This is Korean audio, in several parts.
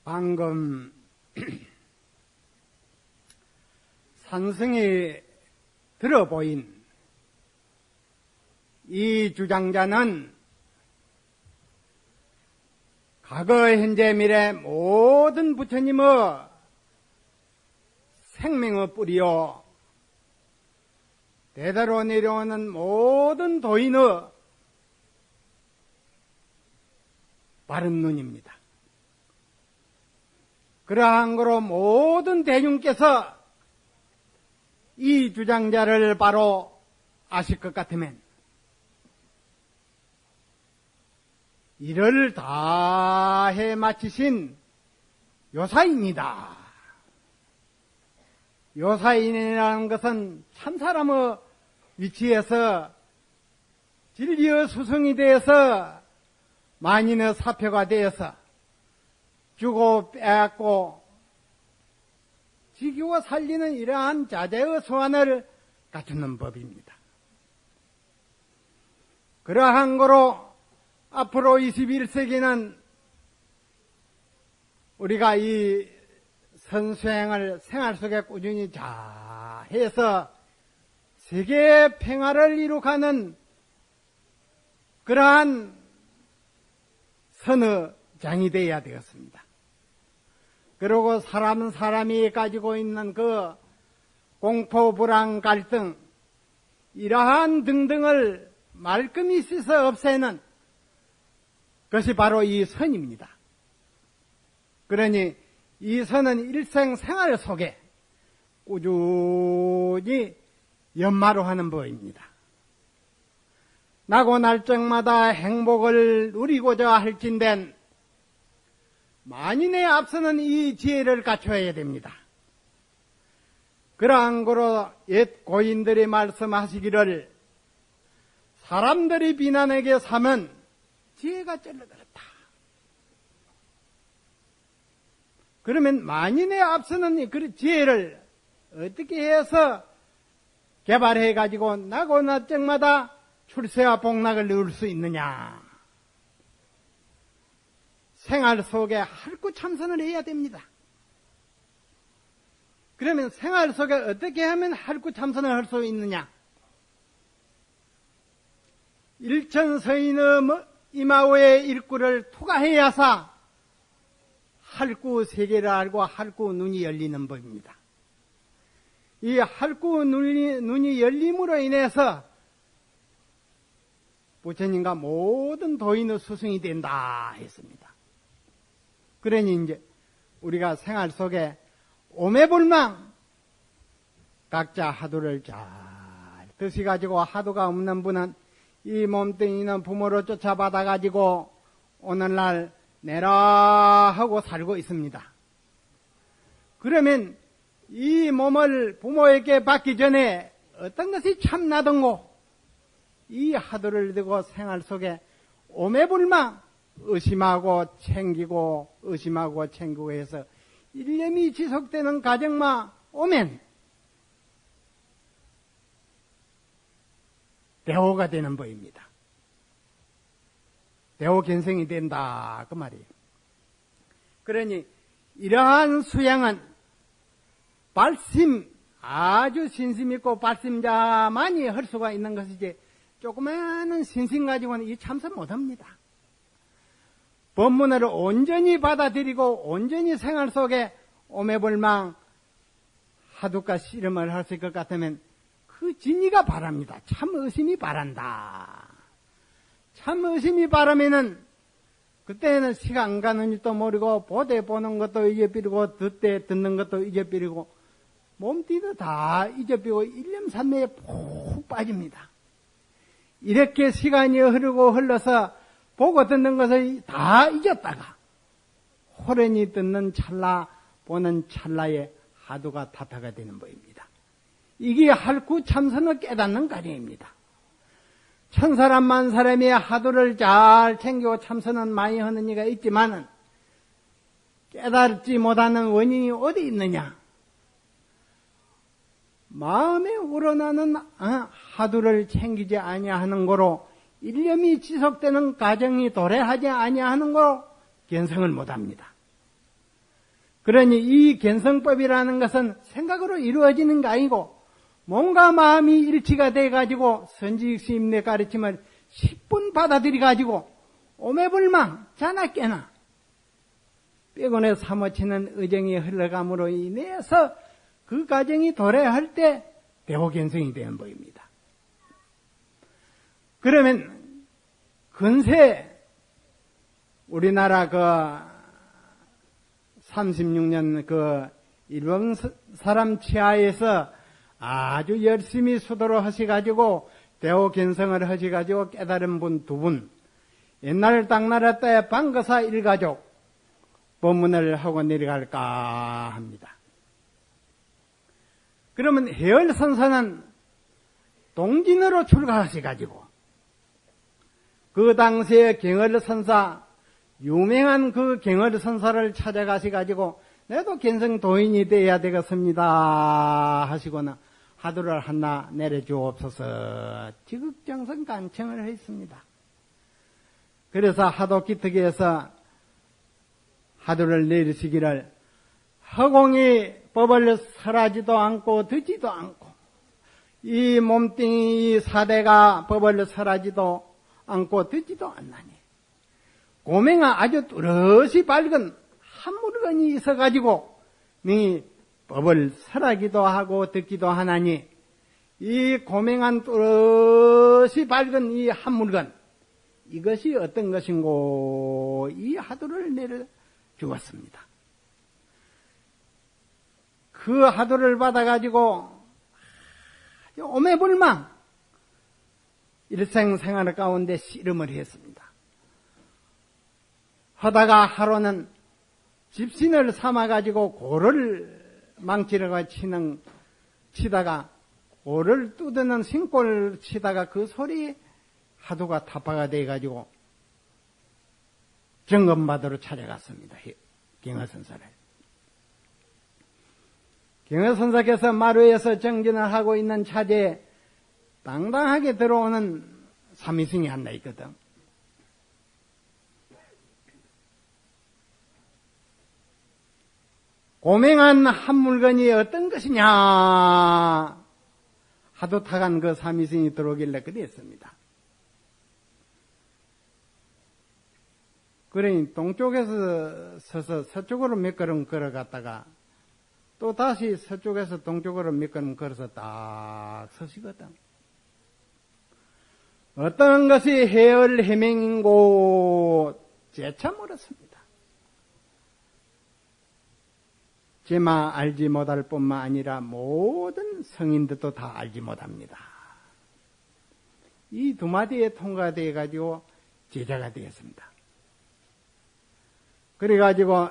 방금 산승이 들어보인 이 주장자는 과거, 현재, 미래 모든 부처님의 생명의 뿌리요, 대대로 내려오는 모든 도인의 바른 눈입니다. 그러한 거로 모든 대중께서 이 주장자를 바로 아실 것 같으면 일을 다 해 마치신 요사입니다. 요사인이라는 것은 참사람의 위치에서 진리의 수성이 되어서 만인의 사표가 되어서 주고 빼앗고 지키고 살리는 이러한 자재의 소환을 갖추는 법입니다. 그러한 거로 앞으로 21세기는 우리가 이 선수행을 생활 속에 꾸준히 잘 해서 세계의 평화를 이룩하는 그러한 선의장이 되어야 되었습니다. 그리고 사람은 사람이 가지고 있는 그 공포, 불안, 갈등 이러한 등등을 말끔히 씻어 없애는 것이 바로 이 선입니다. 그러니 이 선은 일생생활 속에 꾸준히 연마로 하는 법입니다. 나고 날적마다 행복을 누리고자 할진된 만인에 앞서는 이 지혜를 갖춰야 됩니다. 그러한 거로 옛 고인들이 말씀하시기를 사람들이 비난에게 사면 지혜가 쩔러들었다. 그러면 만인에 앞서는 그 지혜를 어떻게 해서 개발해 가지고 나고 낮적마다 출세와 복락을 누릴 수 있느냐. 생활 속에 할구참선을 해야 됩니다. 그러면 생활 속에 어떻게 하면 할구참선을 할 수 있느냐. 일천서인의 이마오의 일구를 투과해야사 할구 세계를 알고 할구 눈이 열리는 법입니다. 이 할구 눈이 열림으로 인해서 부처님과 모든 도인의 수승이 된다 했습니다. 그러니 이제 우리가 생활 속에 오매불망 각자 하도를 잘 드시가지고 하도가 없는 분은 이 몸뚱이는 부모로 쫓아받아가지고 오늘날 내라 하고 살고 있습니다. 그러면 이 몸을 부모에게 받기 전에 어떤 것이 참나던고 이 하도를 두고 생활 속에 오매불망 의심하고 챙기고 의심하고 챙기고 해서 일념이 지속되는 가정만 오면 대호가 되는 법입니다. 대호 견성이 된다 그 말이에요. 그러니 이러한 수양은 발심 아주 신심 있고 발심자만이 할 수가 있는 것이지 조그마한 신심 가지고는 이 참선 못합니다. 법문을 온전히 받아들이고 온전히 생활 속에 오매불망 하두가 씨름을 할 수 있을 것 같으면 그 진리가 바랍니다. 참 의심이 바란다. 참 의심이 바라면은 그때는 시간 가는 줄도 모르고 보되 보는 것도 잊어버리고 듣되 듣는 것도 잊어버리고 몸띠도 다 잊어버리고 일념산매에 푹 빠집니다. 이렇게 시간이 흐르고 흘러서 보고 듣는 것을 다 잊었다가 호련히 듣는 찰나 보는 찰나에 하두가 타파가 되는 법입니다. 이게 할구 참선을 깨닫는 과정입니다. 천사람 만사람이 하두를 잘 챙기고 참선은 많이 하는 이가 있지만은 깨닫지 못하는 원인이 어디 있느냐? 마음에 우러나는 하두를 챙기지 아니하는 거로 일념이 지속되는 과정이 도래하지 아니하는 거로 견성을 못합니다. 그러니 이 견성법이라는 것은 생각으로 이루어지는 게 아니고 몸과 마음이 일치가 돼가지고 선지식 스님의 가르침을 10분 받아들여가지고 오매불망 자나 깨나 빼곤에 사무치는 의정이 흘러감으로 인해서 그 과정이 도래할 때 대호견성이 되는 법입니다. 그러면 근세 우리나라 그 36년 그 일본 사람 치하에서 아주 열심히 수도를 하셔가지고 대호견성을 하셔가지고 깨달은 분 두 분, 옛날 당나라 때 방거사 일가족 법문을 하고 내려갈까 합니다. 그러면 해열선사는 동진으로 출가하셔가지고 그 당시에 경월선사 유명한 그 경월선사를 찾아가셔가지고 내도 견성도인이 되어야 되겠습니다 하시고는 하도를 하나 내려주옵소서 지극정성 간청을 했습니다. 그래서 하도 기특에서 하도를 내리시기를 허공이 법을 설하지도 않고 듣지도 않고 이 몸뚱이 사대가 법을 설하지도 않고 듣지도 않나니 고맹아 아주 뚜렷이 밝은 한 물건이 있어가지고 네 법을 설하기도 하고 듣기도 하나니 이 고맹한 뚜렷이 밝은 이 한 물건 이것이 어떤 것인고 이 하도를 내려주었습니다. 그 하도를 받아가지고 오매불망 일생생활 가운데 씨름을 했습니다. 하다가 하루는 집신을 삼아가지고 고를 망치려고 치다가 고를 뚜드는 신골을 치다가 그 소리에 하도가 타파가 돼가지고 점검받으러 찾아갔습니다. 경허선사를. 경허선사께서 마루에서 정진을 하고 있는 차제에 당당하게 들어오는 삼위승이 하나 있거든. 고맹한 한 물건이 어떤 것이냐 하도 타간 그 삼위승이 들어오길래 그랬습니다. 그러니 동쪽에서 서서 서쪽으로 몇 걸음 걸어갔다가 또 다시 서쪽에서 동쪽으로 몇 걸음 걸어서 딱 서시거든. 어떤 것이 해열 해맹인 곳 재차 물었습니다. 제마 알지 못할 뿐만 아니라 모든 성인들도 다 알지 못합니다. 이 두 마디에 통과되어 가지고 제자가 되었습니다. 그래가지고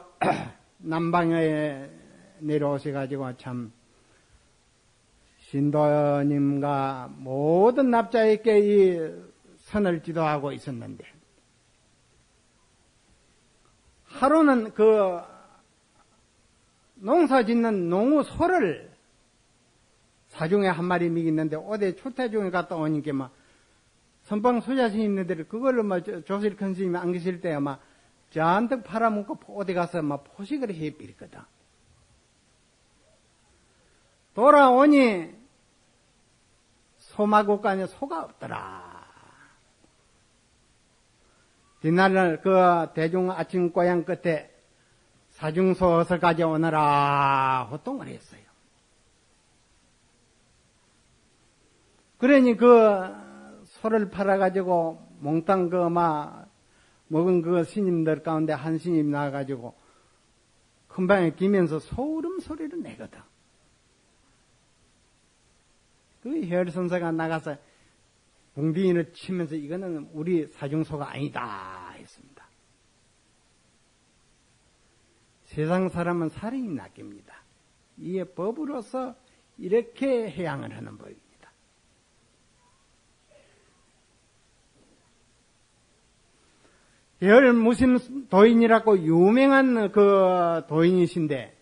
남방에 내려오셔가지고 참 신도님과 모든 납자에게 이 선을 지도하고 있었는데 하루는 그 농사 짓는 농우 소를 사중에 한 마리 미겠는데 어디 출퇴중에 갔다 오니까 막 선방 소자 스님들 그걸로 막 조실 큰 스님이 안 계실 때 막 잔뜩 팔아먹고 어디 가서 막 포식을 해버렸거든. 돌아오니 소마국간에 소가 없더라. 뒷날 그 대중 아침 고향 끝에 사중소 어서 가져오너라 호통을 했어요. 그러니 그 소를 팔아가지고 몽땅 그 먹은 그 스님들 가운데 한 스님 나와가지고 큰방에 기면서 소름 소리를 내거든. 그 혈선사가 나가서 붕딩이를 치면서 이거는 우리 사중소가 아니다 했습니다. 세상 사람은 살인이 낚입니다. 이에 법으로서 이렇게 해양을 하는 법입니다. 열 무심 도인이라고 유명한 그 도인이신데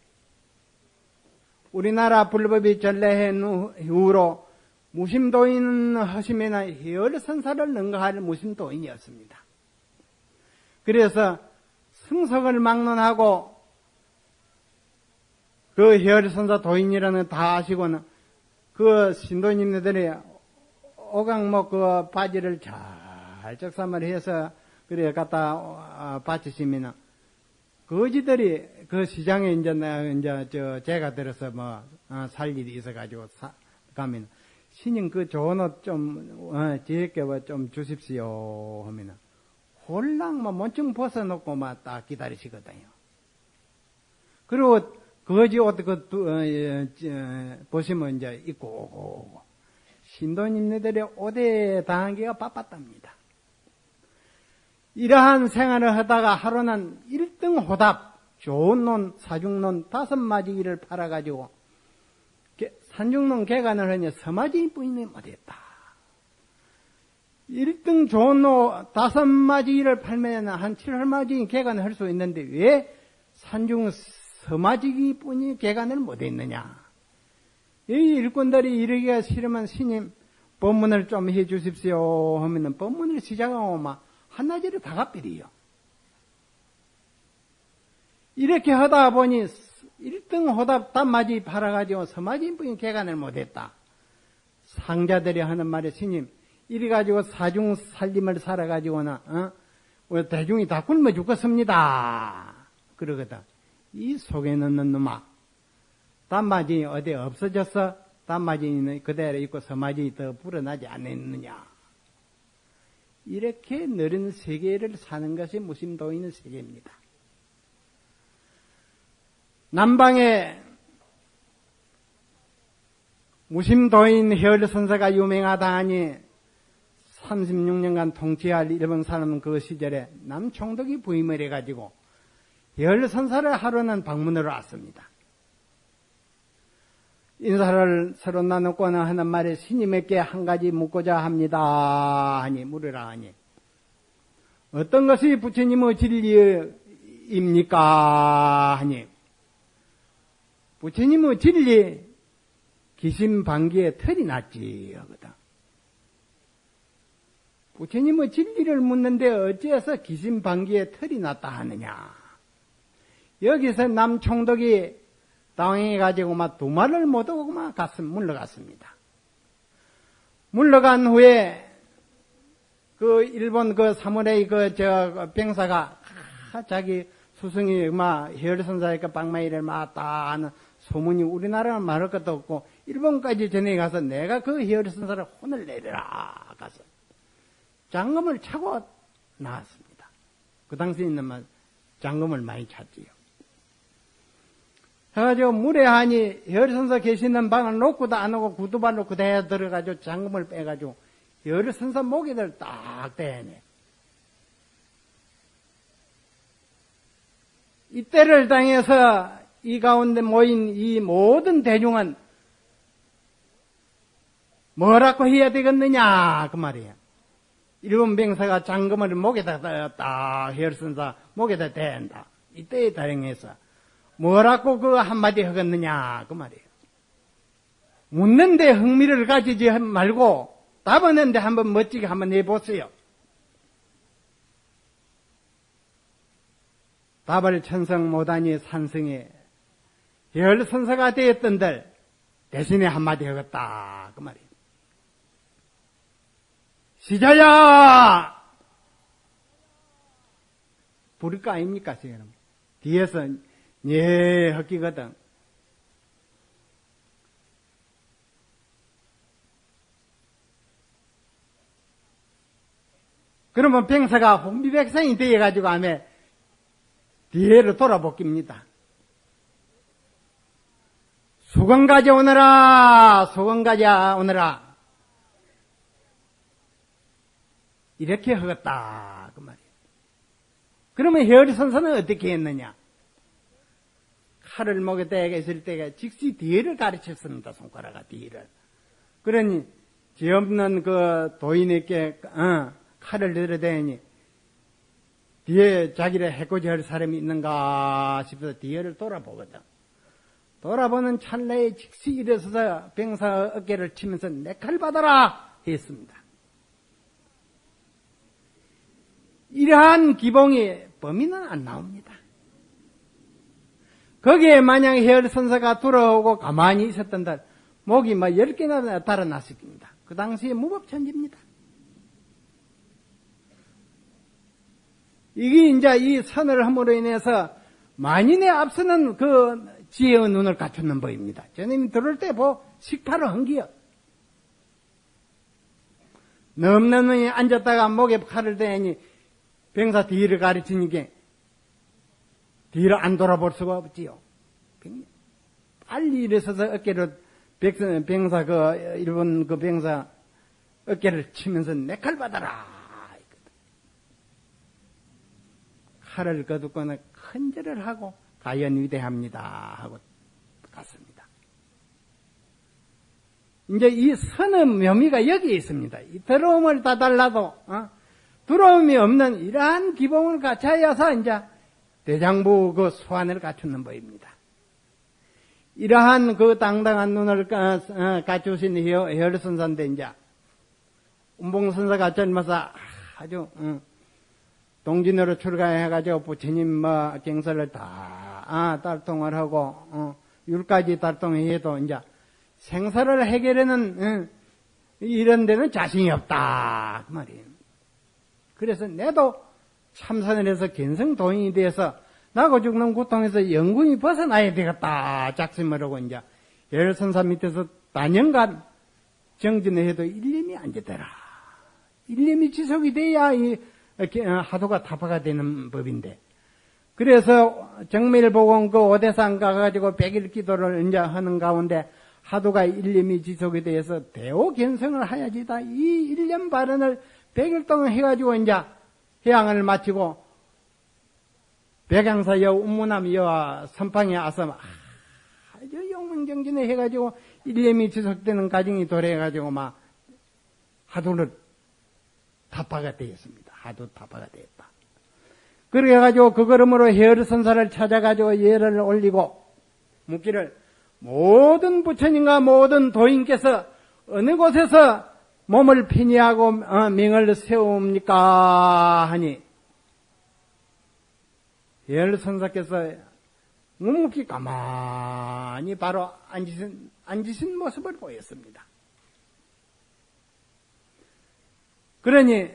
우리나라 불법이 전래한 이후로 무심도인 하시면 해열선사를 능가할 무심도인이었습니다. 그래서 승석을 막론하고 그 혈선사 도인이라는 다 아시고는 그 신도님들이 오강목 그 바지를 잘 적삼을 해서 그래 갖다 바치시면은 거지들이 그 시장에 이제 제가 들어서 살 일이 있어가지고 가면 신님 그 좋은 옷 좀 지혜께 좀 주십시오 하면은 홀랑 먼증 벗어놓고 딱 기다리시거든요. 그리고 거지 옷 보시면 이제 입고 오고 신도님네들의 옷에 당하기가 바빴답니다. 이러한 생활을 하다가 하루는 1등 호답, 좋은 논, 사중논 5마지기를 팔아가지고 산중논 개간을 하니 서마지기뿐이 못했다. 1등 좋은 논 5마지기를 팔면 한 7마지기 개간을 할 수 있는데 왜 산중 서마지기뿐이 개간을 못했느냐. 이 일꾼들이 이러기가 싫으면 스님 법문을 좀 해주십시오 하면은 법문을 시작하고 한나절에 다가버려요. 이렇게 하다 보니 1등 호답 단마지 팔아가지고 서마지뿐이 개간을 못했다. 상자들이 하는 말이 스님 이래가지고 사중 살림을 살아가지고는 우리 대중이 다 굶어 죽겠습니다. 그러거든. 이 속에 넣는 놈아 단마지 어디 없어졌어? 단마지는 그대로 있고 서마지 더 불어나지 않았느냐. 이렇게 느린 세계를 사는 것이 무심도인의 세계입니다. 남방에 무심도인 혈선사가 유명하다 하니 36년간 통치할 일본 사람은 그 시절에 남총독이 부임을 해가지고 혈선사를 하루는 방문으로 왔습니다. 인사를 서로 나누고는 하는 말에 스님에게 한 가지 묻고자 합니다 하니 물으라 하니 어떤 것이 부처님의 진리입니까 하니 부처님의 진리 기심방기에 털이 났지 하거든. 부처님의 진리를 묻는데 어찌해서 기심방기에 털이 났다 하느냐. 여기서 남총독이 당황해가지고 두 말을 못하고 물러갔습니다. 물러간 후에 그 일본 그 사무라이 병사가 자기 스승이 혈선사니까 방마이를 맞다 하는 소문이 우리나라는 말할 것도 없고 일본까지 전해 가서 내가 그 혈선사를 혼을 내려라 가서 장검을 차고 나왔습니다. 그 당시 있는 장검을 많이 찼지요. 해가지고 무례하니 혈선사 계시는 방을 놓고도 안 오고 구두발로 그대로 들어가지고 장검을 빼가지고 혈선사 목에들 딱 대네. 이때를 당해서 이 가운데 모인 이 모든 대중은 뭐라고 해야 되겠느냐 그 말이에요. 일본 병사가 장검을 목에다 딱 혈선사 목에다 댄다. 이때에 달행해서 뭐라고 그 한마디 하겠느냐 그 말이에요. 묻는데 흥미를 가지지 말고 답하는데 한번 멋지게 한번 해보세요. 답을 천성 못하니 산성에 혈선사가 되었던들 대신에 한마디 하겠다 그 말이에요. 시자야 부를 거 아닙니까 지금. 뒤에서 예 헛기거든. 그러면 병사가 혼비백성이 되어가지고 하면 뒤에를 돌아보깁니다. 수건 가져오너라 수건 가져오너라 이렇게 하겠다 그 말이에요. 그러면 혈선사는 어떻게 했느냐. 칼을 목에 대게 있을 때가 즉시 뒤를 가르쳤습니다. 손가락과 뒤를. 그러니 죄 없는 그 도인에게 칼을 들어대니 뒤에 자기를 해코지 할 사람이 있는가 싶어서 뒤를 돌아보거든. 돌아보는 찰나에 즉시 일어서서 병사 어깨를 치면서 내 칼 받아라 했습니다. 이러한 기봉이 범인은 안 나옵니다. 거기에 만약 해열선사가 들어오고 가만히 있었던들 목이 막 10개나 달아났을 겁니다. 그 당시에 무법천지입니다. 이게 이제 이 선을 함으로 인해서 만인에 앞서는 그 지혜의 눈을 갖췄는 법입니다. 저놈이 들어올 때 식파로 한기요. 넘넘이 앉았다가 목에 칼을 대니 병사 뒤를 가르치니까 뒤를 안 돌아볼 수가 없지요. 빨리 일어서서 어깨를 병사 일본 병사 어깨를 치면서 내 칼 받아라. 칼을 거두고는 큰절을 하고 가연 위대합니다 하고 갔습니다. 이제 이 선의 묘미가 여기에 있습니다. 이 더러움을 다 달라도 두려움이 없는 이러한 기본을 갖춰야서 이제 대장부 그 소환을 갖추는 법입니다. 이러한 그 당당한 눈을 갖추신 해열선사인데 이제 운봉선사가 젊어서 아주 동진으로 출가해가지고 부처님 경설을 다 달동을 하고 율까지 달동해도 이제 생사를 해결하는 이런 데는 자신이 없다 그 말이에요. 그래서 내도 참선을 해서 견성도인이 돼서 나고 죽는 고통에서 영군이 벗어나야 되겠다 작심을 하고 이제 해열선사 밑에서 단연간 정진을 해도 일념이 안 되더라. 일념이 지속이 돼야 이 하도가 타파가 되는 법인데, 그래서 정밀보건 그 오대산 가가지고 100일 기도를 이제 하는 가운데 하도가 일념이 지속이 돼서 대오 견성을 하야지다. 이 일념 발언을 100일 동안 해가지고 이제 해양을 마치고 백양사 여 운무남 여와 선방에 와서 아주 용문정진을 해가지고 일념이 지속되는 과정이 도래해가지고 막 하도를 타파가 되었습니다. 하도 타파가 되었다. 그래가지고 그 걸음으로 해열선사를 찾아가지고 예를 올리고 묻기를 모든 부처님과 모든 도인께서 어느 곳에서 몸을 편의하고 명을 세웁니까 하니 해열선사께서 묵묵히 가만히 바로 앉으신 모습을 보였습니다. 그러니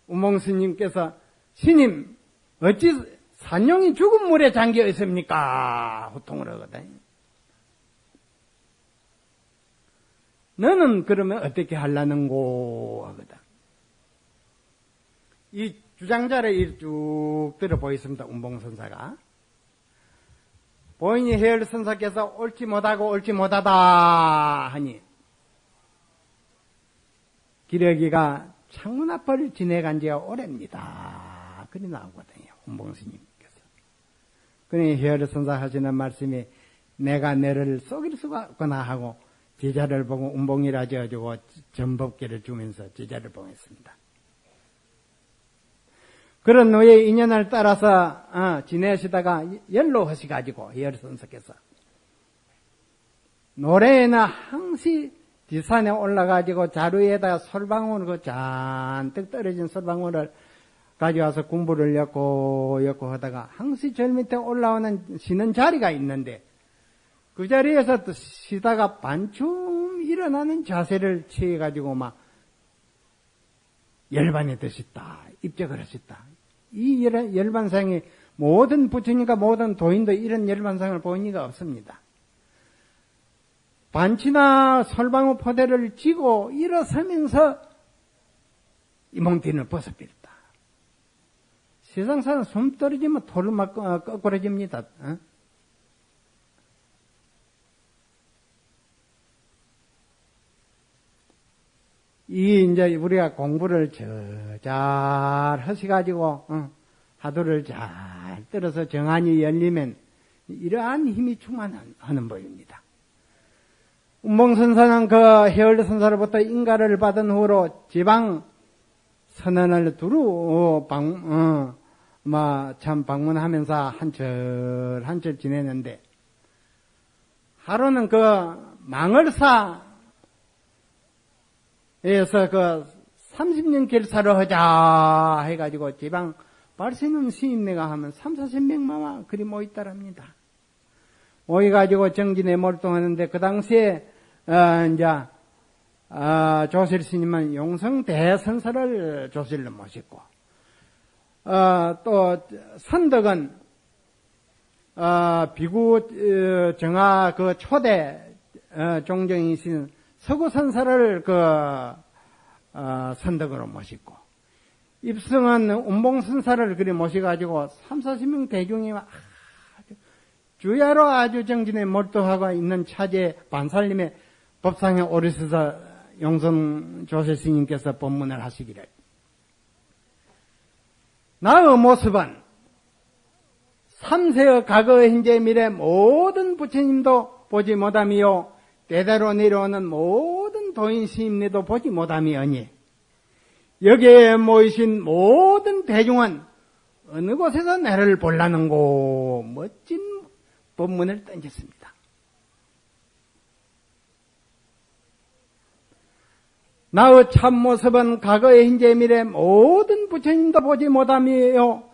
운봉스님께서 스님 어찌 산용이 죽은 물에 잠겨 있습니까? 호통을 하거든. 너는 그러면 어떻게 하려는고 하거든. 이 주장자를 쭉 들어보였습니다. 운봉선사가. 보인이 해열선사께서 옳지 못하고 옳지 못하다 하니 기러기가 창문 앞을 지내간 지가 오래입니다. 그리 나오거든요. 운봉스님께서. 그러니 해열선사 하시는 말씀이 내가 너를 속일 수가 없구나 하고 제자를 보고 운봉이라 지어주고 전법계를 주면서 제자를 보냈습니다. 그런 후에 인연을 따라서 지내시다가 연로 하시가지고 해열선사께서 노래나 항시 뒷산에 올라가지고 자루에다가 솔방울 잔뜩 떨어진 솔방울을 가져와서 공부를 엮고 하다가 항시 절 밑에 올라오는 쉬는 자리가 있는데 그 자리에서 또 쉬다가 반쯤 일어나는 자세를 취해가지고 막 열반이 드셨다. 입적을 하셨다. 이 열반상이 모든 부처님과 모든 도인도 이런 열반상을 본 리가 없습니다. 반치나 솔방울 포대를 쥐고 일어서면서 이몽틴을 벗어버렸다. 세상사는 숨 떨어지면 돌을 막 거꾸러집니다. 이 이제 우리가 공부를 잘 하셔가지고 하도를 잘 들어서 정안이 열리면 이러한 힘이 충만하는 법입니다. 운봉선사는 그 해열선사로부터 인가를 받은 후로 지방 선언을 두루 참 방문하면서 한철 지내는데 하루는 그 망을사에서 그 30년 결사를 하자 해가지고 지방 발세는 스님네가 하면 30, 40명만 그리 모였다랍니다. 모여가지고 정진에 몰두하는데 그 당시에 조실 스님은 용성 대선사를 조실로 모셨고 또 선덕은 비구 정화 그 초대 종정이신 서구선사를 선덕으로 모시고 입성은 운봉선사를 그리 모셔가지고 30-40명 대중이 주야로 아주 정진에 몰두하고 있는 차제 반살림의 법상에 오르셔서 용성 조실 스님께서 법문을 하시기를 나의 모습은 3세의 과거 현재 미래 모든 부처님도 보지 못하미요 대대로 내려오는 모든 도인 스님네도 보지 못하미오니 여기에 모이신 모든 대중은 어느 곳에서 나를 볼라는고 멋진 법문을 던졌습니다. 나의 참모습은 과거의 현재 미래 모든 부처님도 보지 못하미요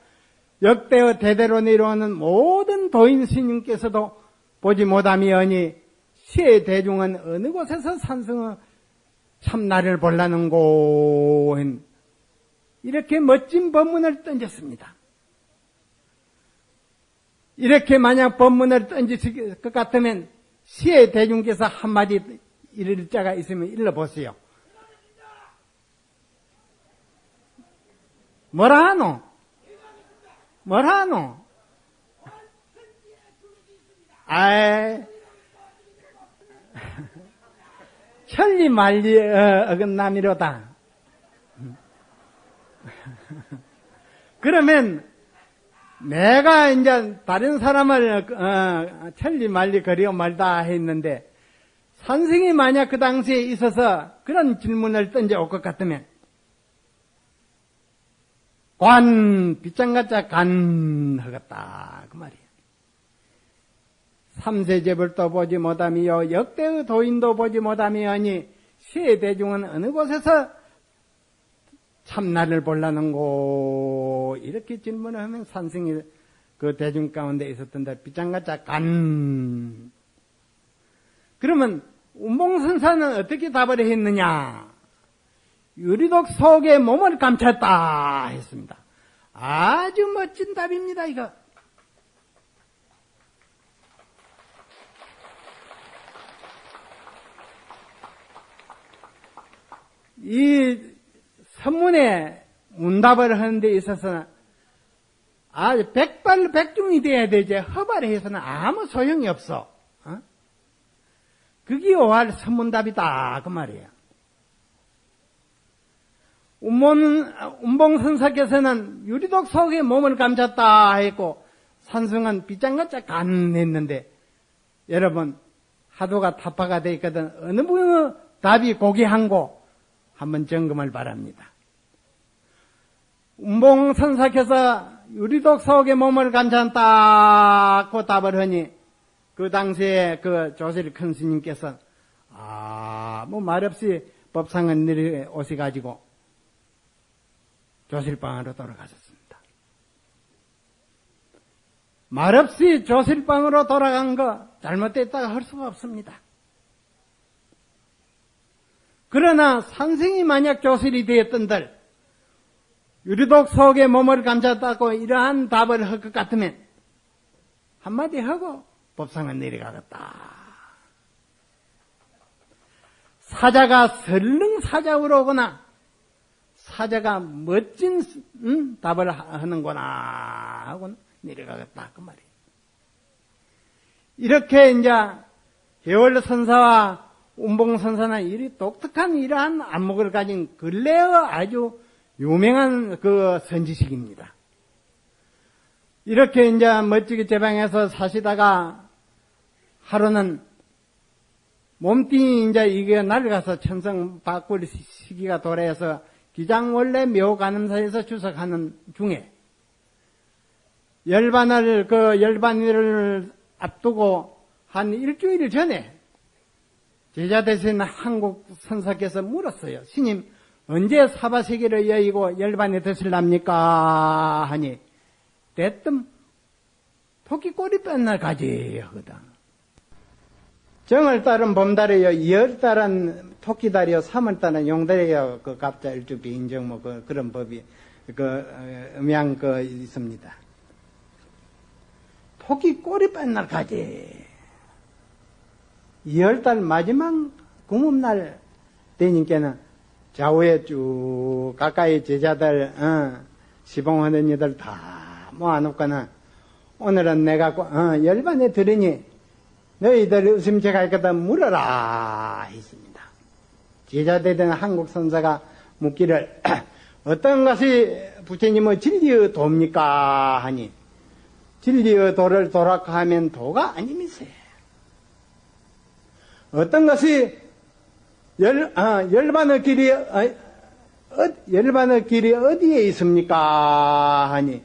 역대의 대대로 내려오는 모든 도인 스님께서도 보지 못하미오니 시의 대중은 어느 곳에서 산성의 참나를 볼라는고 이렇게 멋진 법문을 던졌습니다. 이렇게 만약 법문을 던지실 것 같으면 시의 대중께서 한마디 이를 자가 있으면 일러보세요. 뭐라 하노? 뭐라 하노? 아이, 천리 만리 어긋남이로다. 그러면 내가 이제 다른 사람을 천리 만리 거리어 말다 했는데 선생이 만약 그 당시에 있어서 그런 질문을 던져올 것 같으면 관 빗장가짜 간 하겠다 그 말이에요. 삼세제불도 보지 못하미요 역대의 도인도 보지 못하미오니 시의 대중은 어느 곳에서 참나를 볼라는고 이렇게 질문을 하면 산승이 그 대중 가운데 있었던데 빗장가짜 간 그러면 운봉선사는 어떻게 답을 했느냐 유리독 속에 몸을 감췄다 했습니다. 아주 멋진 답입니다 이거. 이 선문에 문답을 하는 데 있어서는 아주 백발백중이 돼야 되지 허발을 해서는 아무 소용이 없어. 그게 오할 선문답이다 그 말이에요. 운봉선사께서는 유리독 속에 몸을 감췄다 했고 산승은 빗장가짜 간 했는데 여러분 하도가 타파가 되어 있거든 어느 분의 답이 고귀한고 한번 점검을 바랍니다. 운봉선사께서 유리독 속에 몸을 감췄다고 답을 하니 그 당시에 그 조실 큰 스님께서 뭐 말없이 법상을 내려오셔가지고 조실방으로 돌아가셨습니다. 말없이 조실방으로 돌아간 거 잘못됐다가 할 수가 없습니다. 그러나 산승이 만약 조실이 되었던들 유리독 속에 몸을 감췄다고 이러한 답을 할 것 같으면 한마디 하고 법상을 내려가겠다. 사자가 설릉 사자로 오거나 사자가 멋진 답을 하는구나 하고 내려가겠다 그 말이에요. 이렇게 이제 해월선사와 운봉선사는 이 독특한 이러한 안목을 가진 근래의 아주 유명한 그 선지식입니다. 이렇게 이제 멋지게 제방에서 사시다가 하루는 몸뚱이 이제 이게 날아가서 천성 바꿀 시기가 도래해서 기장 원래 묘간음사에서 주석하는 중에 열반을 앞두고 한 일주일 전에 제자 되신 한국 선사께서 물었어요. 스님 언제 사바세계를 여의고 열반에 드실랍니까? 하니 대뜸 토끼 꼬리 뺀 날 가지 하거든. 정을 따른 봄달이요, 열달은 토끼달이요, 3월 달은 용달이요, 그 갑자, 일주, 비인정, 뭐, 그런 법이, 음양, 있습니다. 토끼 꼬리 뺀 날까지, 2월달 마지막 구음날 대님께는 좌우에 쭉 가까이 제자들, 시봉하는 이들 다 모아놓고는 오늘은 내가, 열반에 들으니 너희들 의심제가 있거든 물어라 했습니다. 제자들은 한국 선사가 묻기를 어떤 것이 부처님의 진리의 도입니까 하니 진리의 도를 도라고 하면 도가 아니면서 어떤 것이 열반의 길이 열반의 길이 어디에 있습니까 하니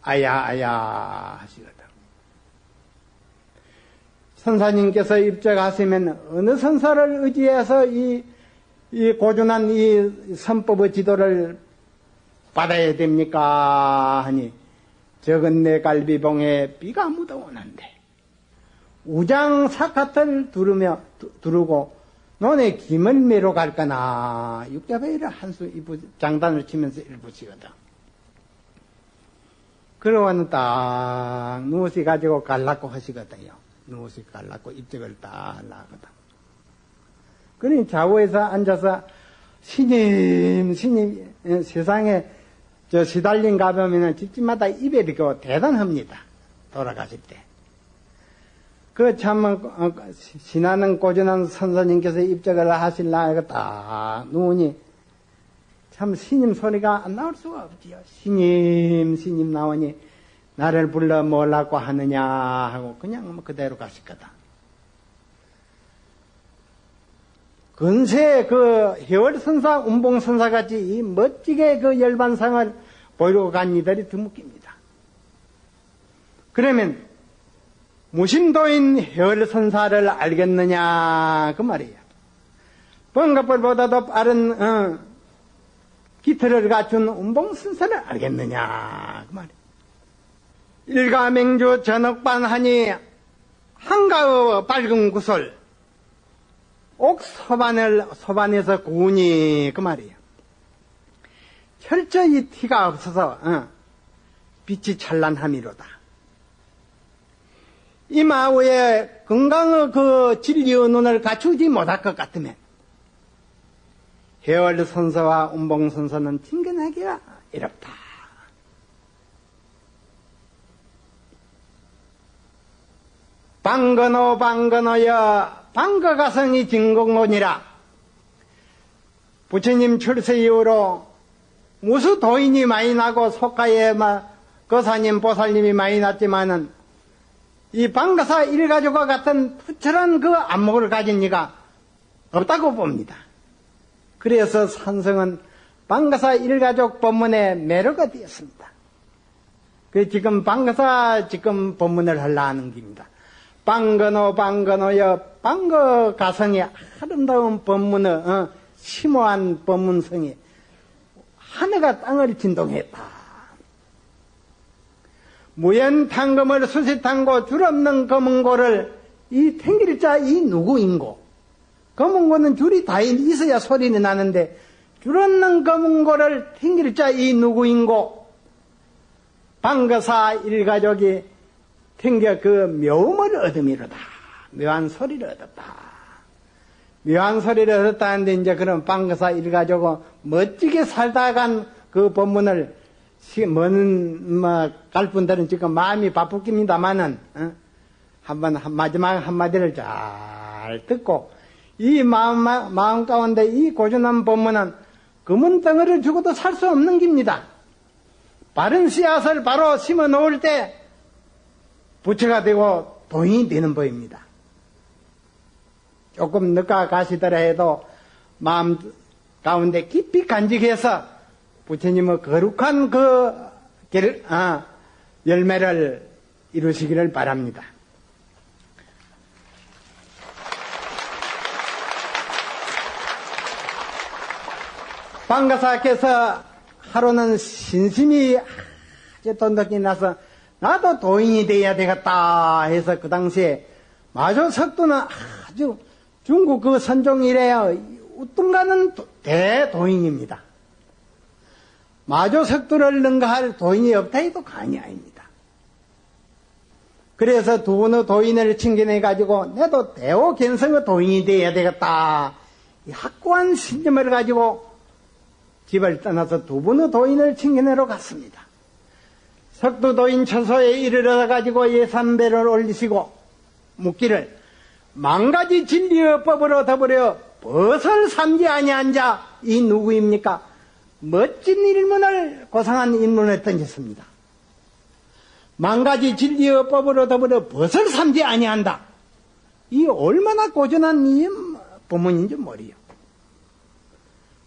아야 하시거든. 선사님께서 입적하시면 어느 선사를 의지해서 이 고준한 이 선법의 지도를 받아야 됩니까 하니 적은 내 갈비봉에 비가 묻어오는데 우장 사카트를 두르고 논에 김을 매러 갈까나 육자배를 한수 장단을 치면서 일부시거든. 그러고는 딱 누워서 가지고 갈라고 하시거든요. 누워서 갈라고 입적을 딱 하거든. 그러니 좌우에서 앉아서 스님 세상에 저 시달린 가보면은 집집마다 입에 이렇게 대단합니다. 돌아가실 때. 그 참, 신하는 고전한 선사님께서 입적을 하실라 하고 딱 누우니 참 스님 소리가 안 나올 수가 없지요. 스님 나오니 나를 불러 뭐라고 하느냐 하고 그냥 뭐 그대로 가실거다. 근세 그 해월선사, 운봉선사 같이 이 멋지게 그 열반상을 보이러 간 이들이 드뭅깁니다. 그러면 무심도인 해월선사를 알겠느냐 그 말이에요. 번갑벌보다도 빠른 기틀을 갖춘 운봉선사를 알겠느냐 그 말이에요. 일가맹주 전억반하니 한가의 밝은 구슬 옥 소반에서 구우니 그 말이에요. 철저히 티가 없어서 빛이 찬란함이로다. 이마에 건강의 그 진리의 눈을 갖추지 못할 것 같으면 해월선사와 운봉선사는 친근하기가 어렵다. 방건호여 방거가성이 진공론이라. 부처님 출세 이후로 무수 도인이 많이 나고 속가에 거사님 보살님이 많이 났지만은 이 방거사 일가족과 같은 투철한 그 안목을 가진 이가 없다고 봅니다. 그래서 산성은 방거사 일가족 법문에 매료가 되었습니다. 그 지금 방거사 지금 법문을 하려 하는 겁니다. 방건호여 방거가성의 아름다운 법문의 심오한 법문성이 하늘과 땅을 진동했다. 무연탕금을 수시탕고 줄없는 검은고를 이 탱길자 이 누구인고. 검은고는 줄이 다 있어야 소리는 나는데 줄없는 검은고를 탱길자 이 누구인고. 방거사 일가족이 탱겨 그 묘음을 얻음이로다. 묘한 소리를 얻었다. 묘한 소리를 얻었다는데 이제 그런 방거사 일가족은 멋지게 살다 간 그 법문을 갈 분들은 지금 마음이 바쁘깁니다만은 마지막 한마디를 잘 듣고 이 마음 가운데 이 고전한 법문은 금은 덩어리를 주고도 살 수 없는 겁니다. 바른 씨앗을 바로 심어 놓을 때 부처가 되고 도인이 되는 법입니다. 조금 늦가 가시더라 해도 마음 가운데 깊이 간직해서 부처님의 거룩한 그 열매를 이루시기를 바랍니다. 방가사께서 하루는 신심이 아주 돈독이 나서 나도 도인이 돼야 되겠다 해서 그 당시에 마조 석도는 아주 중국 그 선종 이래요. 우뚱가는 대도인입니다. 마조 석도를 능가할 도인이 없다 해도 과언이 아닙니다. 그래서 두 분의 도인을 칭견해가지고 내도 대오견성의 도인이 되어야 되겠다. 이 확고한 신념을 가지고 집을 떠나서 두 분의 도인을 칭견하러 갔습니다. 석도도인 처소에 이르러 가지고 예산배를 올리시고 묻기를 만가지 진리의 법으로 더불어 벗을 삼지 아니한 자 이 누구입니까? 멋진 일문을 고상한 인문을 던졌습니다. 만가지 진리의 법으로 더불어 벗을 삼지 아니한다. 이 얼마나 고전한 이 법문인지 모르요.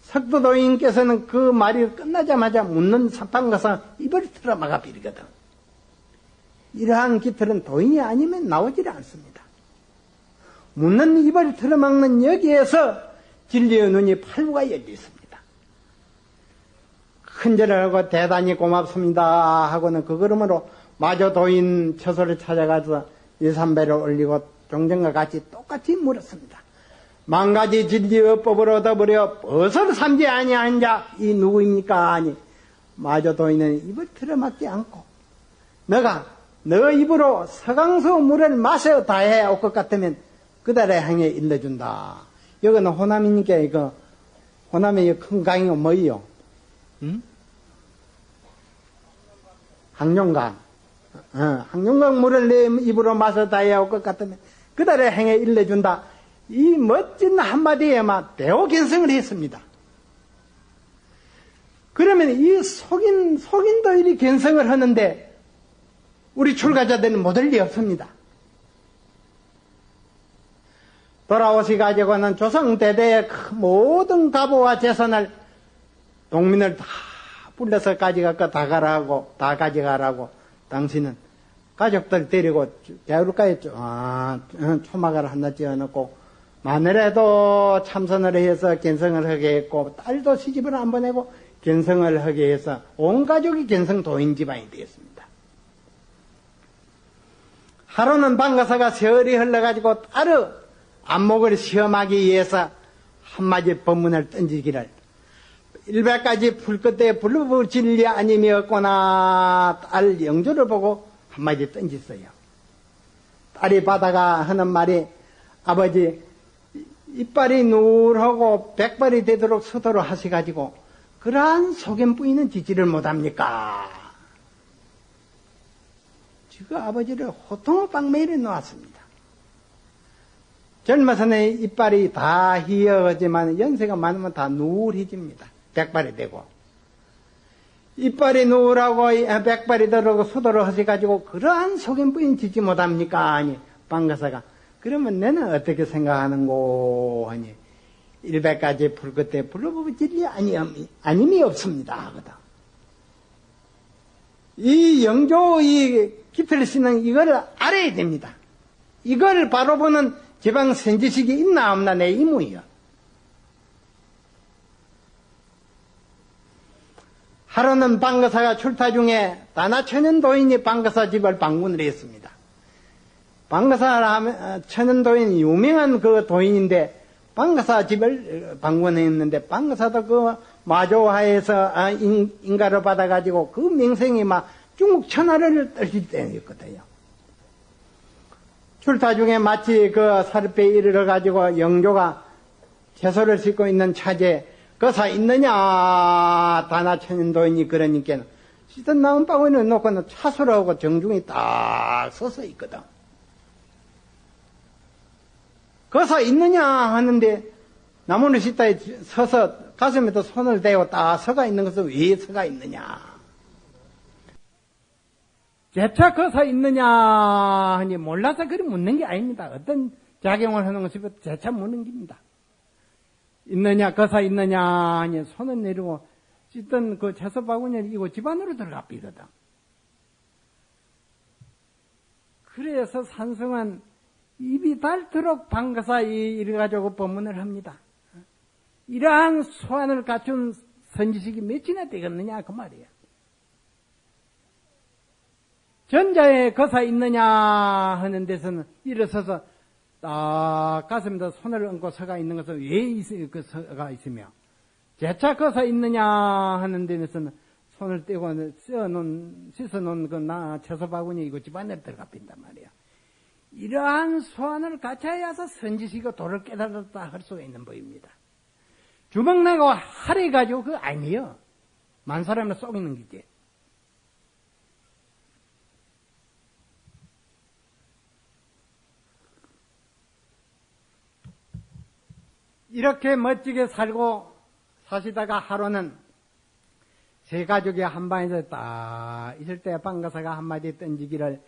석도도인께서는 그 말이 끝나자마자 묻는 판가사 입을 틀어막아 버리거든. 이러한 깃털은 도인이 아니면 나오질 않습니다. 묻는 입을 틀어막는 여기에서 진리의 눈이 팔부가 열려 있습니다. 큰절을 하고 대단히 고맙습니다 하고는 그 걸음으로 마저 도인 처소를 찾아가서 예산배를 올리고 종전과 같이 똑같이 물었습니다. 만가지 진리의 법으로 더불어 벗을 삼지 아니한 자 이 누구입니까? 아니 마저 도인은 입을 틀어막지 않고 너가 너 입으로 서강서 물을 마셔 다해 올 것 같으면 그달에 향해 일러준다. 여기는 호남이니까 이거 호남의 큰 강이가 뭐예요? 응? 항룡강. 항룡강 물을 내 입으로 마셔 다해 올 것 같으면 그달에 향해 일러준다. 이 멋진 한마디에만 대오견성을 했습니다. 그러면 이 속인도 이리 견성을 하는데 우리 출가자들은 못할 리 없습니다. 돌아오시 가지고는 조상대대의 그 모든 가보와 재산을 동민을 다 불러서 가져갈까 다 가라고 다 가져가라고 당신은 가족들 데리고 대우가에 초막을 하나 지어놓고 마늘에도 참선을 해서 견성을 하게 했고 딸도 시집을 안 보내고 견성을 하게 해서 온 가족이 견성 도인 집안이 되었습니다. 하루는 방가사가 세월이 흘러가지고 딸의 안목을 시험하기 위해서 한마디 법문을 던지기를 100가지 풀끝에 불법 진리 아님이었거나 딸 영조를 보고 한마디 던졌어요. 딸이 받아가 하는 말이 아버지 이빨이 누울하고 백발이 되도록 서도록 하셔가지고 그러한 속임 뿌이는 지지를 못합니까? 지금 아버지를 호통의 빵매일에 놓았습니다. 젊어서는 이빨이 다 희어지만 연세가 많으면 다 누울해집니다. 백발이 되고 이빨이 누울하고 백발이 되도록 서도록 하셔가지고 그러한 속임 뿌인 지지 못합니까? 아니 방가사가 그러면 너는 어떻게 생각하는고 하니 100가지 불끝에 불러보면 진리 아님이 없습니다 하거든. 이 영조 이 깃을 쓰는 이걸 알아야 됩니다. 이걸 바로 보는 지방 선지식이 있나 없나 내 이무이요. 하루는 방가사가 출타 중에 다나천연 도인이 방가사 집을 방문을 했습니다. 방가사 천연도인 유명한 그 도인인데 방가사 집을 방문했는데 방가사도 그 마조하에서 인가를 받아가지고 그 명성이 막 중국 천하를 떨칠 때였거든요. 출타 중에 마치 그 사르페 이르러 가지고 영조가 채소를 싣고 있는 차제 거사 있느냐 다나천연도인이 그러니까 씻은 나온 바구니를 놓고는 차수라고 정중히 딱 서서 있거든. 거사 있느냐 하는데 나무를 씻다 서서 가슴에도 손을 대고 딱 서가 있는 것은 왜 서가 있느냐. 재차 거사 있느냐 하니 몰라서 그리 묻는 게 아닙니다. 어떤 작용을 하는 것이고 재차 묻는 겁니다. 있느냐 거사 있느냐 하니 손을 내리고 씻던 그 채소 바구니를 이고 집 안으로 들어가 삐거든. 그래서 산성은 입이 닳도록 방가사 이래가지고 법문을 합니다. 이러한 소안을 갖춘 선지식이 몇이나 되겠느냐 그 말이에요. 전자에 거사 있느냐 하는 데서는 일어서서 딱 가슴에다 손을 얹고 서가 있는 것은 왜 그 서가 있으며 재차 거서 있느냐 하는 데에서는 손을 떼고 씻어놓은 그 채소 바구니 이거 집안에 들어가 빈단 말이야. 이러한 소원을 갖춰야서 선지시고 도를 깨달았다 할 수가 있는 법입니다. 주먹 내고 하래 가지고 그거 아니에요. 만 사람을 속이는 기지. 이렇게 멋지게 살고 사시다가 하루는 세 가족이 한방에서 딱 있을 때 방가사가 한마디 던지기를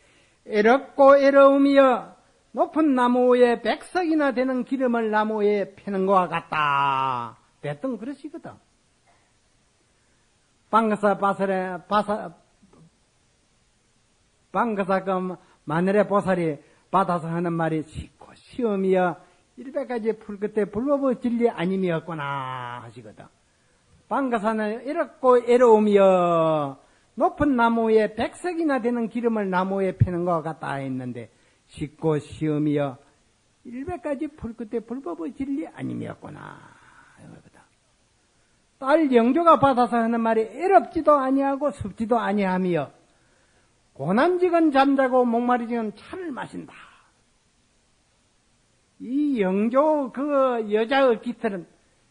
애롭고 애로우며 높은 나무에 백석이나 되는 기름을 나무에 패는 것과 같다. 대뜸 그러시거든. 방가사 그 마늘의 보살이 받아서 하는 말이 쉽고 시험이여 100가지 풀 끝에 불법의 진리 아님이었구나 하시거든. 방가사는 이렇고 애로우며 높은 나무에 백석이나 되는 기름을 나무에 패는 것 같다 했는데 쉽고 시험이여 100가지 풀 끝에 불법의 진리 아님이었구나. 딸 영조가 받아서 하는 말이 애롭지도 아니하고 습지도 아니하며 고난직은 잠자고 목마르지는 차를 마신다. 이 영조 그 여자의 깃털은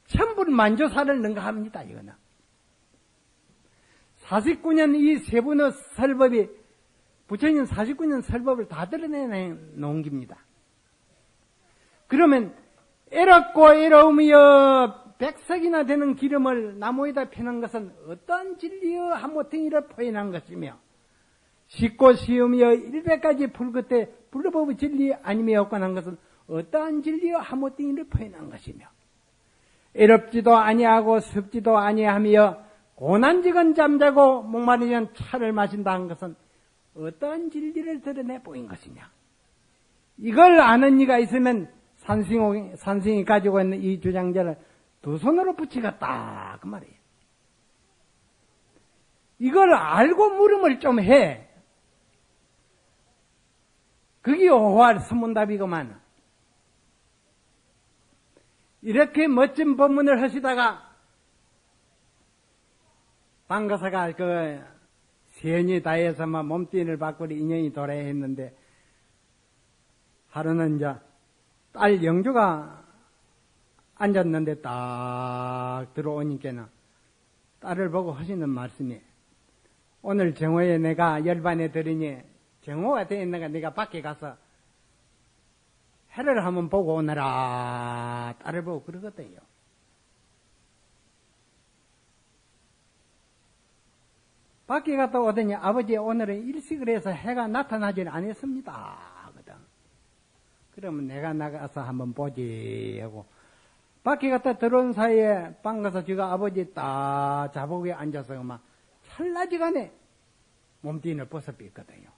천불만조사를 능가합니다. 이거는 49년 이 세 분의 설법이 부처님 49년 설법을 다 드러내놓은 겁니다. 그러면 애롭고 애로우며 백석이나 되는 기름을 나무에다 피는 것은 어떤 진리의 한모탱이를 표현한 것이며 쉽고 쉬우며 100가지 풀 끝에 불법의 진리 아니며 없관한 것은 어떠한 진리의 한모탱이를 표현한 것이며 애롭지도 아니하고 습지도 아니하며 고난직은 잠자고 목마르면 차를 마신다 한 것은 어떠한 진리를 드러내 보인 것이냐. 이걸 아는 이가 있으면 산승이 가지고 있는 이 주장자를 두 손으로 붙이겠다 그 말이에요. 이걸 알고 물음을 좀 해. 그게 오화할 서문답이구만. 이렇게 멋진 법문을 하시다가 방가사가 그 세연이 다해서 막 몸뚱이를 바꾸리 인연이 도래야 했는데 하루는 이제 딸 영주가 앉았는데 딱 들어오니까는 딸을 보고 하시는 말씀이 오늘 정오에 내가 열반에 들으니 정오가 되었는가 내가 밖에 가서 해를 한번 보고 오너라. 딸을 보고 그러거든요. 밖에 갔다 오더니 아버지 오늘은 일식을 해서 해가 나타나지 않았습니다. 그러면 내가 나가서 한번 보지 하고 밖에 갔다 들어온 사이에 빵 가서 제가 아버지 딱 자복에 앉아서 막 찰나지간에 몸뚱이를 벗어뺐거든요.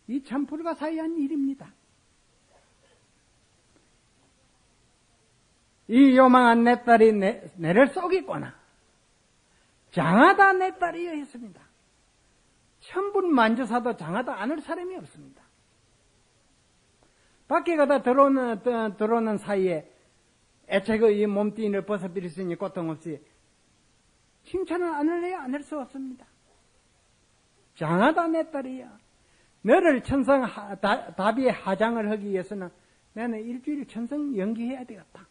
이 참 불가사의한 일입니다. 이 요망한 내 딸이 내를 속이거나 장하다 내 딸이여 했습니다. 천분만조사도 장하다 않을 사람이 없습니다. 밖에 가다 들어오는 사이에 애착의 이 몸뚱이를 벗어버렸으니 고통 없이 칭찬을 안 할래야 안 할 수 없습니다. 장하다 내 딸이야. 너를 천성 답의 하장을 하기 위해서는 나는 일주일 천성 연기해야 되겠다.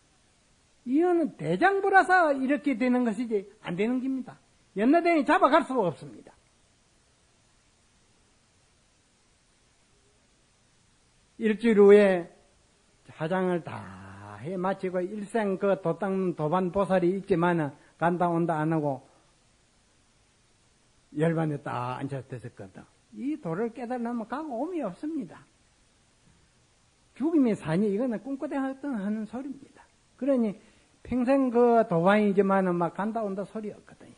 이거는 대장부라서 이렇게 되는 것이지 안 되는 겁니다. 연나대니 잡아갈 수가 없습니다. 일주일 후에 화장을 다 해 마치고 일생 그 도 닦는 도반 보살이 있지만은 간다 온다 안 하고 열반에 딱 앉았었거든. 이 도를 깨달으면 가고 오미 없습니다. 죽음이 사니 이거는 꿈꾸대하던 하는 소리입니다. 그러니 평생 그 도반이지만은 막 간다 온다 소리 없거든요.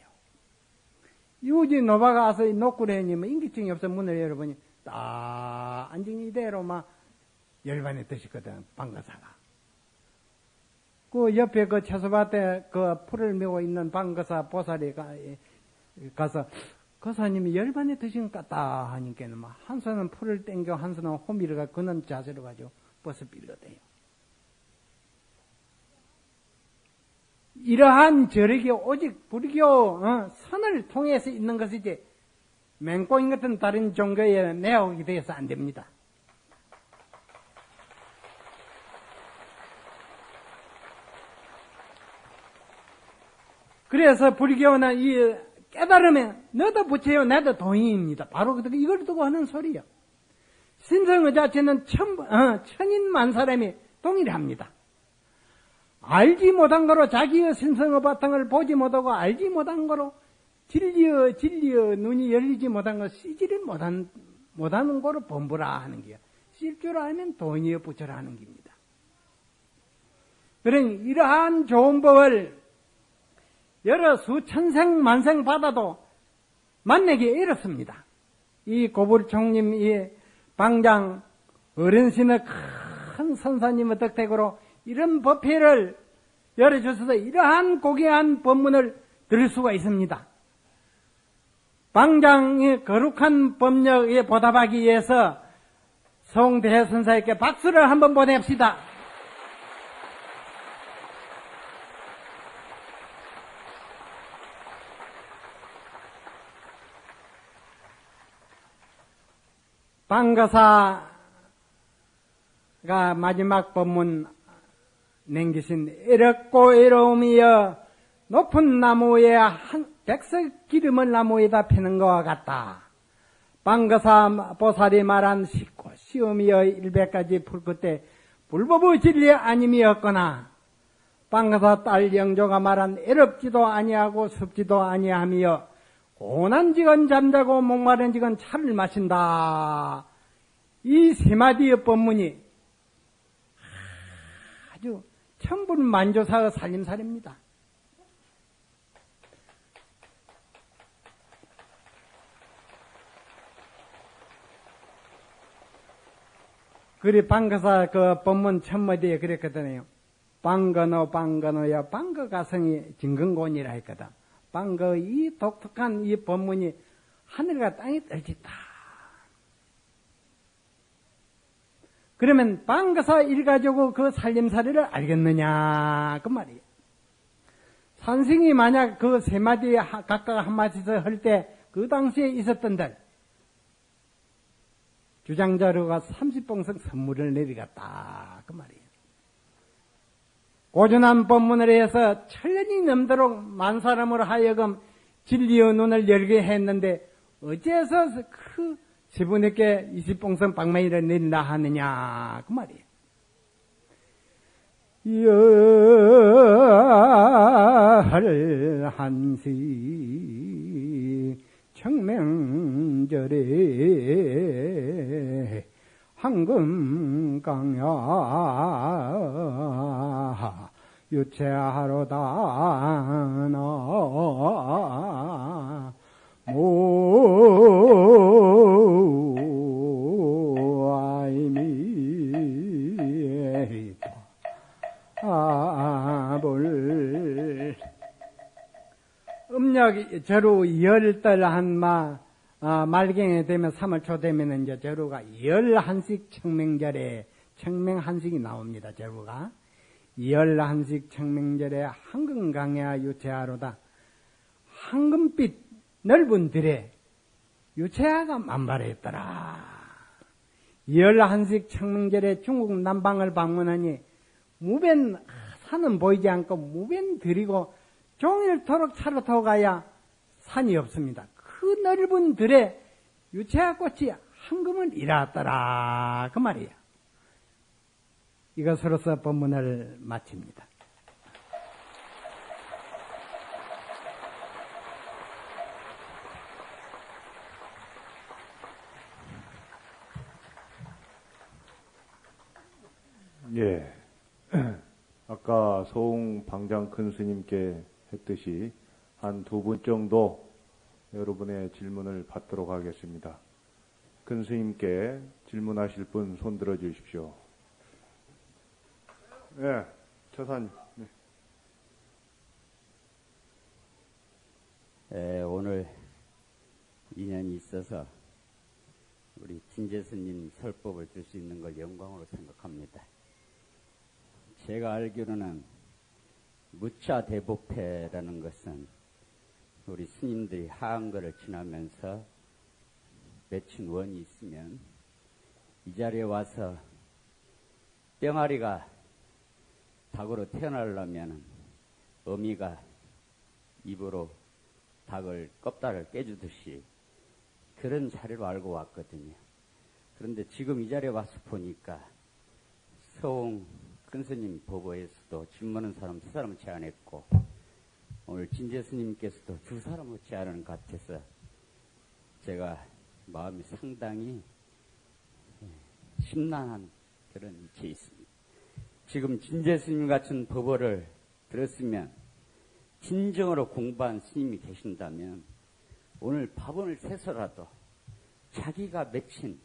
유지 노바가 와서 녹구래니 뭐 인기증이 없어 문을 열어보니 딱 앉은 이대로 막 열반에 드시거든, 방가사가. 그 옆에 그 채소밭에 그 풀을 메고 있는 방가사 보살이 가서 거사님이 열반에 드신 것 같다 하니까는 막 한 손은 풀을 땡겨 한 손은 호미를 그는 자세로 가지고 벗어 빌거든요. 이러한 저력이 오직 불교 선을 통해서 있는 것이지 맹꽁인 같은 다른 종교에 내어오게 되어서 안 됩니다. 그래서 불교는 이 깨달으면 너도 부처요 나도 도인입니다. 바로 이걸 두고 하는 소리요. 신성의 자체는 천인만 사람이 동일합니다. 알지 못한 거로 자기의 신성의 바탕을 보지 못하고 알지 못한 거로 진리의 눈이 열리지 못한 거 쓰지를 못하는 거로 범부라 하는 게요. 쓸 줄 알면 도인이여 부처라 하는 겁니다. 그러니 이러한 좋은 법을 여러 수천생 만생 받아도 만나기 어렵습니다. 이 고불총님 이 방장 어른신의 큰 선사님의 덕택으로 이런 법회를 열어주셔서 이러한 고귀한 법문을 들을 수가 있습니다. 방장의 거룩한 법력에 보답하기 위해서 송대선사에게 박수를 한번 보냅시다. 방가사가 마지막 법문 남기신 애롭고 애로움이여 높은 나무에 백석 기름을 나무에다 피는 것과 같다. 방가사 보살이 말한 쉽고 시험이여 일백가지 풀끝에 불법의 진리 아님이었거나 방가사 딸 영조가 말한 애롭지도 아니하고 습지도 아니하며 고난지건 잠자고 목마른지건 차를 마신다. 이 세 마디의 법문이 아주 천불만조사의 살림살입니다. 그리 방가사 그 법문 첫마디에 그랬거든요. 방거노야 방거가성이 진근곤이라 했거든. 방거 이 독특한 이 법문이 하늘과 땅이 떨짓다. 그러면 방가사 일가지고 그 살림살이를 알겠느냐 그 말이에요. 산승이 만약 그 세 마디 각각 한 마디씩 할 때 그 당시에 있었던들 주장자료가 30봉석 선물을 내려갔다 그 말이에요. 고전한 법문을 해서 천년이 넘도록 만 사람으로 하여금 진리의 눈을 열게 했는데 어째서 그 지분에게 20봉선 방망이를 내리나 하느냐 그 말이에요. 열한시 청명절에 황금강야 유체하로다 나 모아이미 아볼 음력 저루 열달 한마 말경에 되면 3월 초 되면 이제 저루가 열한식 청명절에 청명한식이 나옵니다. 저루가 열한식 청명절에 황금강야 유체하로다. 황금빛 넓은 들에 유체하가 만발했더라. 열한식 청명절에 중국 남방을 방문하니 무변 산은 보이지 않고 무변 들이고 종일토록 차로 타고 가야 산이 없습니다. 그 넓은 들에 유채화 꽃이 황금을 일어났더라 그 말이에요. 이것으로서 법문을 마칩니다. 예. 아까 소웅 방장 큰 스님께 했듯이 한 2분 정도 여러분의 질문을 받도록 하겠습니다. 큰 스님께 질문하실 분 손 들어 주십시오. 예, 처사님. 네. 오늘 인연이 있어서 우리 진재 스님 설법을 줄 수 있는 걸 영광으로 생각합니다. 제가 알기로는 무차대복패라는 것은 우리 스님들이 하한거를 지나면서 맺힌 원이 있으면 이 자리에 와서 뿅아리가 닭으로 태어나려면 어미가 입으로 닭을 껍질을 깨주듯이 그런 자리로 알고 왔거든요. 그런데 지금 이 자리에 와서 보니까 서홍 큰스님 법어에서도 질문하는 사람 3사람을 제안했고 오늘 진제스님께서도 2사람을 제안하는 것 같아서 제가 마음이 상당히 심란한 그런 위치에 있습니다. 지금 진제스님 같은 법어를 들었으면 진정으로 공부한 스님이 계신다면 오늘 법원을 세서라도 자기가 맺힌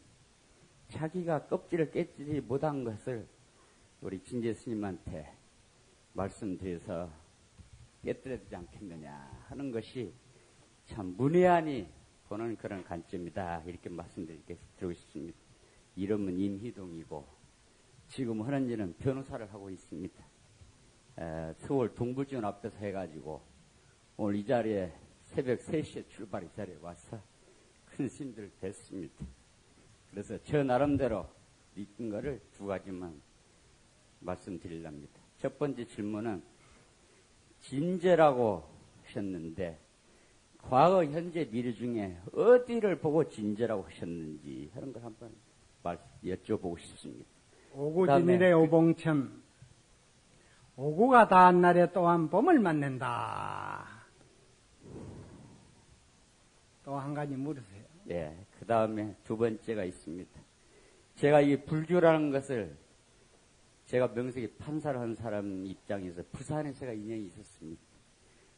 자기가 껍질을 깨지지 못한 것을 우리 진제 스님한테 말씀드려서 깨뜨려야 되지 않겠느냐 하는 것이 참 문외한이 보는 그런 관점이다 이렇게 말씀드리고 싶습니다. 이름은 임희동이고 지금 하는 일은 변호사를 하고 있습니다. 서울 동부지원 앞에서 해가지고 오늘 이 자리에 새벽 3시에 출발 이 자리에 와서 큰 스님들을 뵀습니다. 그래서 저 나름대로 믿은 거를 2가지만 말씀드리랍니다. 첫 번째 질문은 진제라고 하셨는데 과거, 현재, 미래 중에 어디를 보고 진제라고 하셨는지 하는 걸 한번 여쭤보고 싶습니다. 오구진일의 오봉천 오구가 다한 날에 또한 봄을 맞는다. 또 한 가지 물으세요. 예, 그 다음에 2번째가 있습니다. 제가 이 불교라는 것을 제가 명색이 판사를 한 사람 입장에서 부산에 제가 인연이 있었습니다.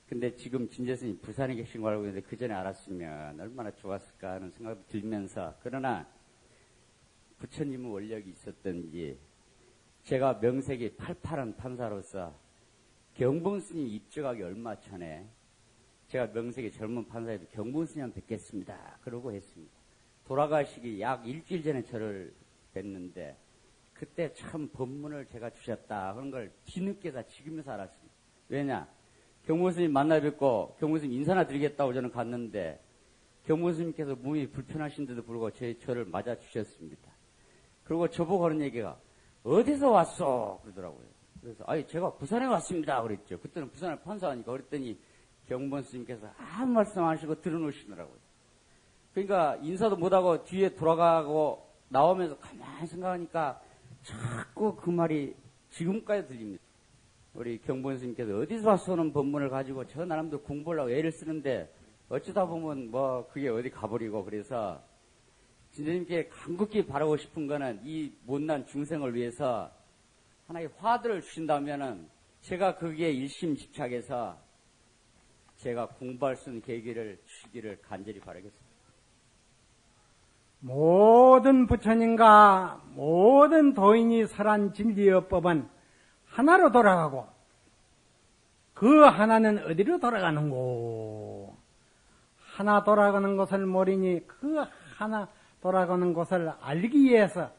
근데 지금 진제스님 부산에 계신 거 알고 있는데 그 전에 알았으면 얼마나 좋았을까 하는 생각도 들면서 그러나 부처님은 원력이 있었던지 제가 명색이 팔팔한 판사로서 경봉스님 입적하기 얼마 전에 제가 명색이 젊은 판사에도 경봉스님 뵙겠습니다. 그러고 했습니다. 돌아가시기 약 일주일 전에 저를 뵀는데 그때 참 법문을 제가 주셨다 하는 걸 뒤늦게 지금에서 알았습니다. 왜냐? 경봉스님 만나 뵙고 경봉스님 인사나 드리겠다고 저는 갔는데 경봉스님께서 몸이 불편하신데도 불구하고 저를 맞아 주셨습니다. 그리고 저보고 하는 얘기가 어디서 왔어? 그러더라고요. 그래서 아니 제가 부산에 왔습니다. 그랬죠. 그때는 부산에 판사하니까 그랬더니 경봉스님께서 아무 말씀 안 하시고 들어놓으시더라고요. 그러니까 인사도 못하고 뒤에 돌아가고 나오면서 가만히 생각하니까 자꾸 그 말이 지금까지 들립니다. 우리 경봉스님께서 어디서 와서는 법문을 가지고 저 나름대로 공부를 하고 애를 쓰는데 어쩌다 보면 뭐 그게 어디 가버리고 그래서 진제님께 간곡히 바라고 싶은 거는 이 못난 중생을 위해서 하나의 화두를 주신다면은 제가 거기에 일심집착해서 제가 공부할 수 있는 계기를 주시기를 간절히 바라겠습니다. 모든 부처님과 모든 도인이 설한 진리의법은 하나로 돌아가고 그 하나는 어디로 돌아가는고? 하나 돌아가는 것을 모르니 그 하나 돌아가는 것을 알기 위해서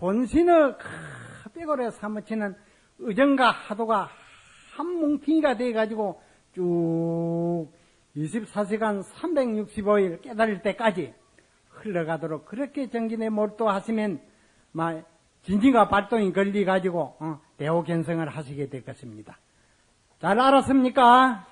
혼신을 빼고래 사무치는 의정과 하도가 한 뭉탱이가 돼가지고 쭉 24시간 365일 깨달을 때까지 흘러가도록 그렇게 정진에 몰두하시면 진지가 발동이 걸려가지고 대오견성을 하시게 될 것입니다. 잘 알았습니까?